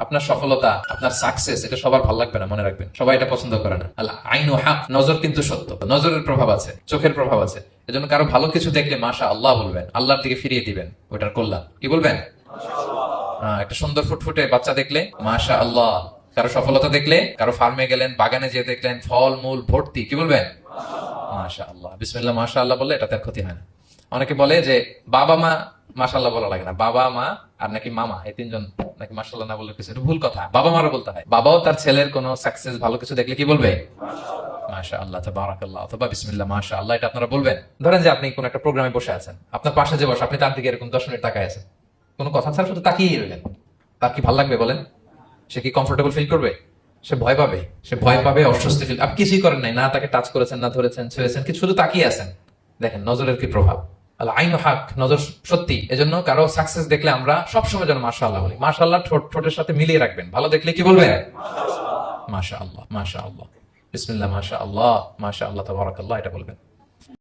আপনার সফলতা, আপনার সাকসেস, এটা সবার ভালো লাগবে না, মনে রাখবেন। সবাই এটা পছন্দ করে না। আল আইনু হক, নজর কিন্তু সত্য, নজরের প্রভাব আছে, চোখের প্রভাব আছে। এজন্য কারো ভালো কিছু দেখলে মাশা আল্লাহ বলবেন, আল্লাহর দিকে ফিরিয়ে দিবেন ওটার কল্যাণ। কি বলবেন? একটা সুন্দর ফুটফুটে বাচ্চা দেখলে মাশা আল্লাহ। কারো সফলতা দেখলে, কারো ফার্মে গেলেন, বাগানে যেয়ে দেখলেন ফল মূল ভর্তি, কি বলবেন? মাশা আল্লাহ। বিসমিল্লাহ মাশা আল্লাহ বললে এটাতে আর ক্ষতি হয় না। অনেকে বলে যে বাবা মা মাশাআল্লাহ বলা লাগে না, বাবা মা আর নাকি মামা, এই তিনজন নাকি মাশাআল্লাহ না বললে কিছু, এটা ভুল কথা। বাবা মারও বলতে হয়। বাবাও তার ছেলের কোনো সাকসেস, ভালো কিছু দেখলে কি বলবে? মাশাআল্লাহ, তাবারাকাল্লাহ, অথবা বিসমিল্লাহ মাশাআল্লাহ, এটা আপনারা বলবেন। ধরেন যে আপনি কোন একটা প্রোগ্রামে বসে আছেন, আপনার পাশে যে বসে, আপনি তার দিকে এরকম 10 মিনিট তাকায় আছেন, কোনো কথা ছাড়া শুধু তাকিয়েই রইলেন। তার কি ভালো লাগবে বলেন? সে কি কমফোর্টেবল ফিল করবে? সে ভয় পাবে, সে ভয় পাবে, অস্বস্তি ফিল। আপনি কিছুই করেন নাই, না তাকে টাচ করেছেন, না ধরেছেন, ছুঁয়েছেন, কি শুধু তাকিয়ে আছেন। দেখেন নজরের কি প্রভাব। আল্লাহ আইন হক, নজর সত্যি। এজন্য কারো সাকসেস দেখলে আমরা সবসময় যেন মাশাআল্লাহ বলি। মাশাআল্লাহ ঠোঁটের সাথে মিলিয়ে রাখবেন। ভালো দেখলে কি বলবেন? মাশাআল্লাহ, মাশাআল্লাহ, বিসমিল্লাহ মাশাআল্লাহ, মাশাআল্লাহ, তাবারাকাল্লাহ, এটা বলবেন।